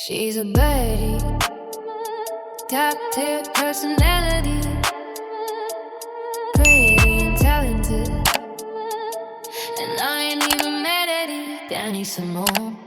She's a birdie, top tier personality, pretty and talented, and I ain't even mad at it. Danny Simone.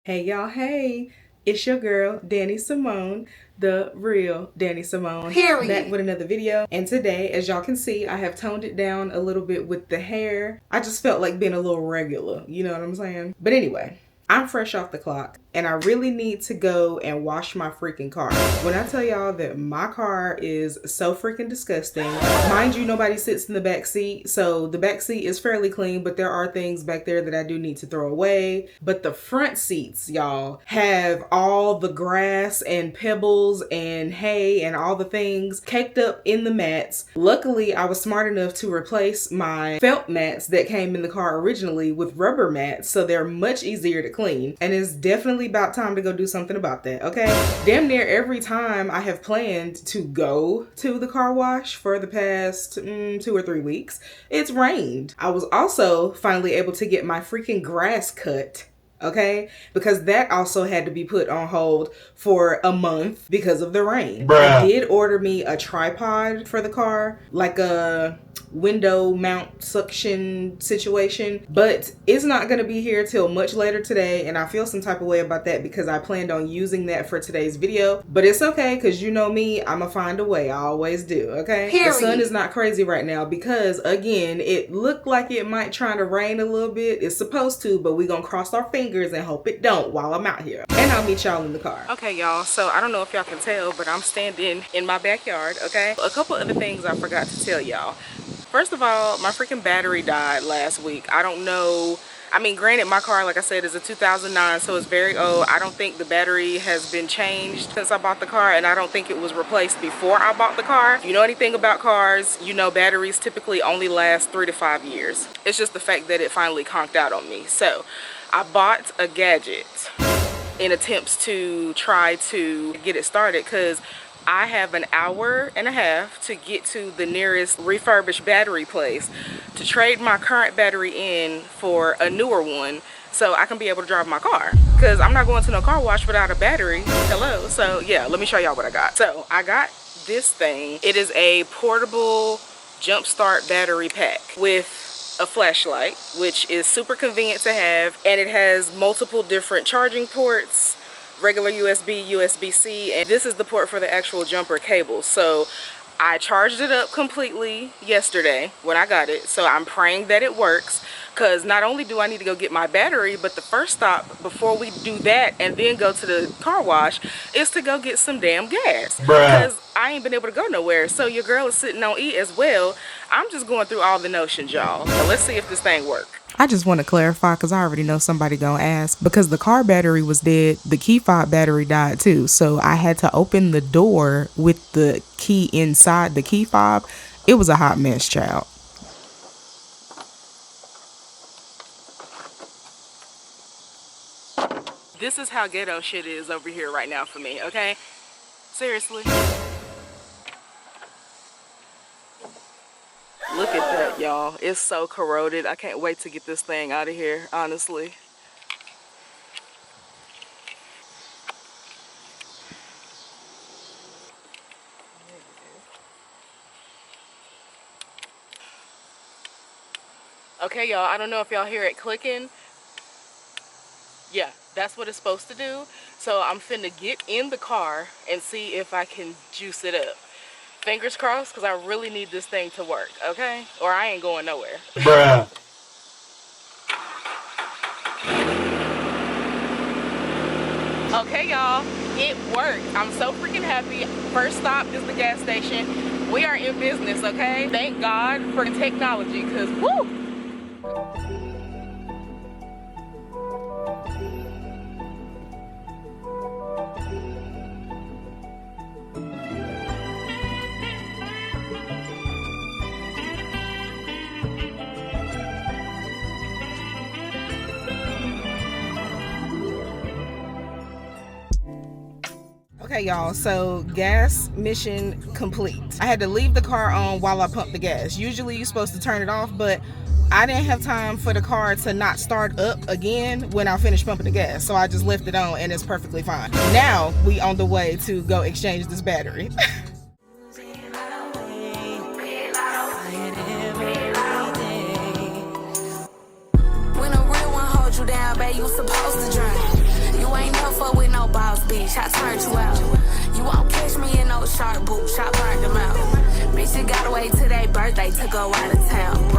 Hey y'all, hey, it's your girl Danny Simone, the real Danny Simone. Period. Back with another video. And today, as y'all can see, I have toned it down a little bit with the hair. I just felt like being a little regular, you know what I'm saying? But anyway, I'm fresh off the clock and I really need to go and wash my freaking car. When I tell y'all that my car is so freaking disgusting, mind you, nobody sits in the back seat, so the back seat is fairly clean, but there are things back there that I do need to throw away. But the front seats, y'all, have all the grass and pebbles and hay and all the things caked up in the mats. Luckily, I was smart enough to replace my felt mats that came in the car originally with rubber mats, so they're much easier to clean. And it's definitely about time to go do something about that, okay? Damn near every time I have planned to go to the car wash for the past 2 or 3 weeks, it's rained. I was also finally able to get my freaking grass cut, okay? Because that also had to be put on hold for a month because of the rain. I did order me a tripod for the car, like a window mount suction situation, but it's not going to be here till much later today, and I feel some type of way about that because I planned on using that for today's video. But it's okay, because you know me, I'ma find a way. I always do, okay? Period. The sun is not crazy right now because, again, it looked like it might try to rain a little bit. It's supposed to, but we're gonna cross our fingers and hope it don't while I'm out here. And I'll meet y'all in the car. Okay, y'all, so I don't know if y'all can tell, but I'm standing in my backyard, okay? A couple other things I forgot to tell y'all. First of all, my freaking battery died last week. I don't know. I mean, granted, my car, like I said, is a 2009, so it's very old. I don't think the battery has been changed since I bought the car, and I don't think it was replaced before I bought the car. If you know anything about cars, you know batteries typically only last 3 to 5 years. It's just the fact that it finally conked out on me. So I bought a gadget in attempts to try to get it started, because I have an hour and a half to get to the nearest refurbished battery place to trade my current battery in for a newer one so I can be able to drive my car, because I'm not going to no car wash without a battery. Hello. So yeah, let me show y'all what I got. So I got this thing. It is a portable jump start battery pack with a flashlight, which is super convenient to have, and it has multiple different charging ports, regular USB, USB-C, and this is the port for the actual jumper cable. So I charged it up completely yesterday when I got it, so I'm praying that it works, because not only do I need to go get my battery, but the first stop before we do that and then go to the car wash is to go get some damn gas, because I ain't been able to go nowhere. So your girl is sitting on E as well. I'm just going through all the notions, y'all. So let's see if this thing works. I just want to clarify, because I already know somebody gonna ask, because the car battery was dead, the key fob battery died too, so I had to open the door with the key inside the key fob. It was a hot mess, child. This is how ghetto shit is over here right now for me, okay? Seriously. Look at that, y'all. It's so corroded. I can't wait to get this thing out of here, honestly. Okay, y'all, I don't know if y'all hear it clicking. Yeah, that's what it's supposed to do. So I'm finna get in the car and see if I can juice it up. Fingers crossed, because I really need this thing to work, okay? Or I ain't going nowhere. Bruh. Okay, y'all, it worked. I'm so freaking happy. First stop is the gas station. We are in business, okay? Thank God for technology, because woo! Okay, y'all, so gas mission complete. I had to leave the car on while I pumped the gas. Usually you're supposed to turn it off, but I didn't have time for the car to not start up again when I finished pumping the gas, so I just left it on and it's perfectly fine. Now we on the way to go exchange this battery. When a real one holds you down, babe, you supposed to drown. You ain't no fuck with no boss, bitch, I turned you out. You won't catch me in no sharp boots, I burned them out. Bitch, you gotta wait till their birthday to go out of town.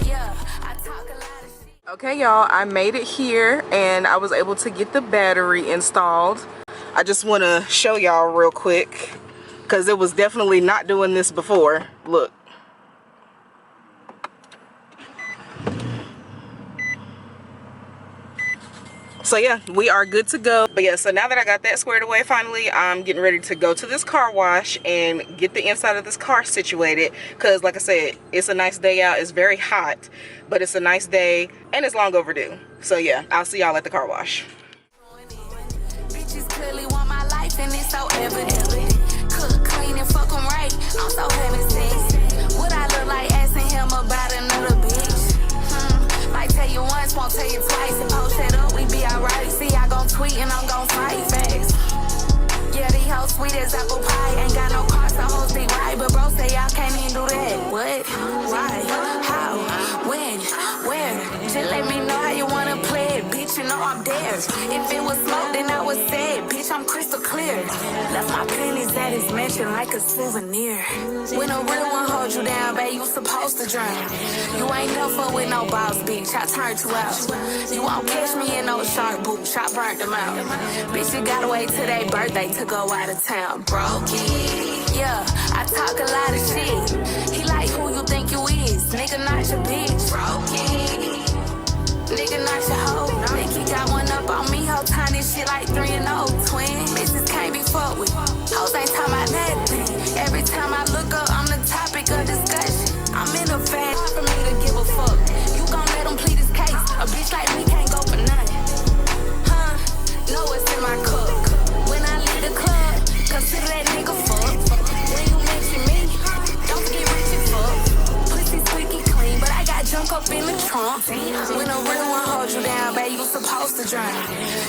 Yeah, I talk a lot of shit. Okay, y'all, I made it here and I was able to get the battery installed. I just want to show y'all real quick because it was definitely not doing this before. Look. So yeah, we are good to go. But yeah, so now that I got that squared away, finally, I'm getting ready to go to this car wash and get the inside of this car situated. Because like I said, it's a nice day out. It's very hot, but it's a nice day and it's long overdue. So yeah, I'll see y'all at the car wash. Bitches clearly want my life and it's so evident. Cook, clean, and fuck 'em right. I'm so heaven sent. What I look like asking him about another bitch? Might tell you once, won't tell you twice. And post that up, we be alright. See, I gon' tweet and I'm gon' fight fast. Yeah, these hoes sweet as apple pie. Ain't got no car, so hoes be right. But bro say y'all can't even do that. What? Why? How? When? Where? Just let me know how you wanna play it, bitch. You know I'm there. If it was smoke, then I would say it, bitch. I'm crystal clear. Left my pennies at his mansion like a souvenir. When a real one holds you down, babe, you supposed to drown. You ain't no fuck with no boss, bitch. I turned you out. You won't catch me in no sharp boots. I burnt them out. Bitch, you gotta wait till their birthday to go out of town. Broken. Yeah, I talk a lot of shit. He like who you think you is. Nigga, not your bitch. Broken. Nigga, not your hoe. Think he got one up on me, hoe tiny shit like 3 and 0. Twin, bitches can't be fucked with. Hoes ain't talking about nothing. Every time I look up, I'm the topic of discussion. I'm in a fast for me to give a fuck. You gon' let him plead his case. A bitch like me can't go for nothing. Huh? Know what's in my cup. When I leave the club, consider that nigga fuck. When you mention me, don't forget rich and fuck. Pussy squeaky clean, but I got junk up in the trunk. When a real one holds you down, babe, you supposed to drown.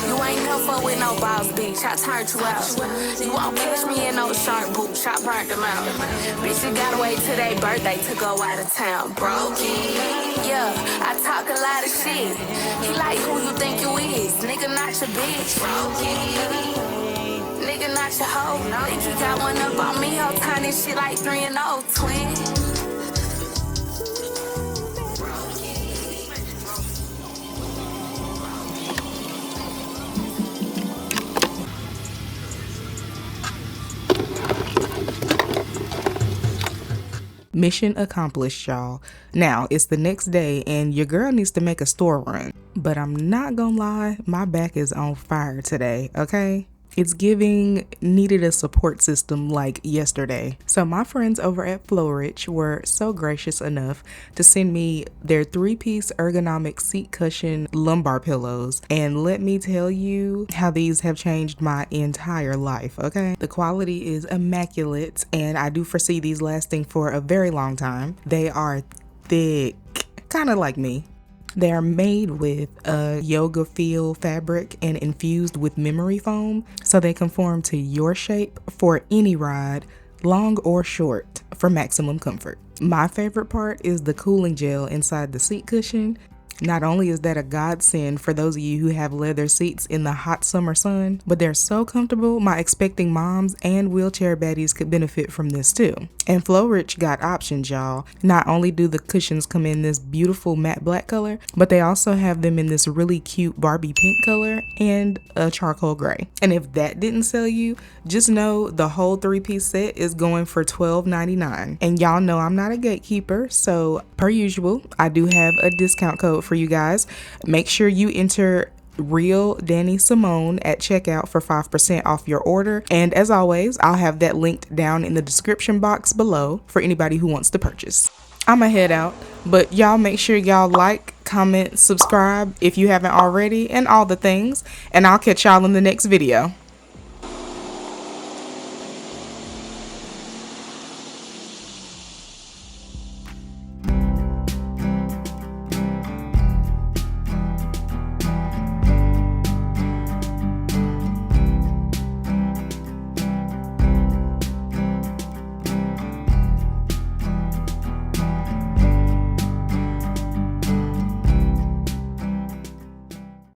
You ain't no fuck with no boss, bitch. I turned you out. You won't catch me in no sharp boots. I burnt them out. Bitch, you gotta wait till their birthday to go out of town. Broken. Yeah, I talk a lot of shit. He like who you think you is. Nigga, not your bitch. Broken. Nigga, not your hoe. Think he got one up on me, hoe tiny shit like 3 and 0. Twin. Mission accomplished, y'all. Now it's the next day and your girl needs to make a store run, but I'm not gonna lie, my back is on fire today. Okay, it's giving needed a support system like yesterday. So my friends over at Florich were so gracious enough to send me their 3-piece ergonomic seat cushion lumbar pillows, and let me tell you how these have changed my entire life. Okay, the quality is immaculate and I do foresee these lasting for a very long time. They are thick, kind of like me. They are made with a yoga feel fabric and infused with memory foam, so they conform to your shape for any ride, long or short, for maximum comfort. My favorite part is the cooling gel inside the seat cushion. Not only is that a godsend for those of you who have leather seats in the hot summer sun, but they're so comfortable, my expecting moms and wheelchair baddies could benefit from this too. And Florich got options, y'all. Not only do the cushions come in this beautiful matte black color, but they also have them in this really cute Barbie pink color and a charcoal gray. And if that didn't sell you, just know the whole 3-piece set is going for $12.99. And y'all know I'm not a gatekeeper, so per usual, I do have a discount code for you guys. Make sure you enter Real Danny Simone at checkout for 5% off your order. And as always, I'll have that linked down in the description box below for anybody who wants to purchase. I'ma head out, but y'all make sure y'all like, comment, subscribe if you haven't already, and all the things. And I'll catch y'all in the next video.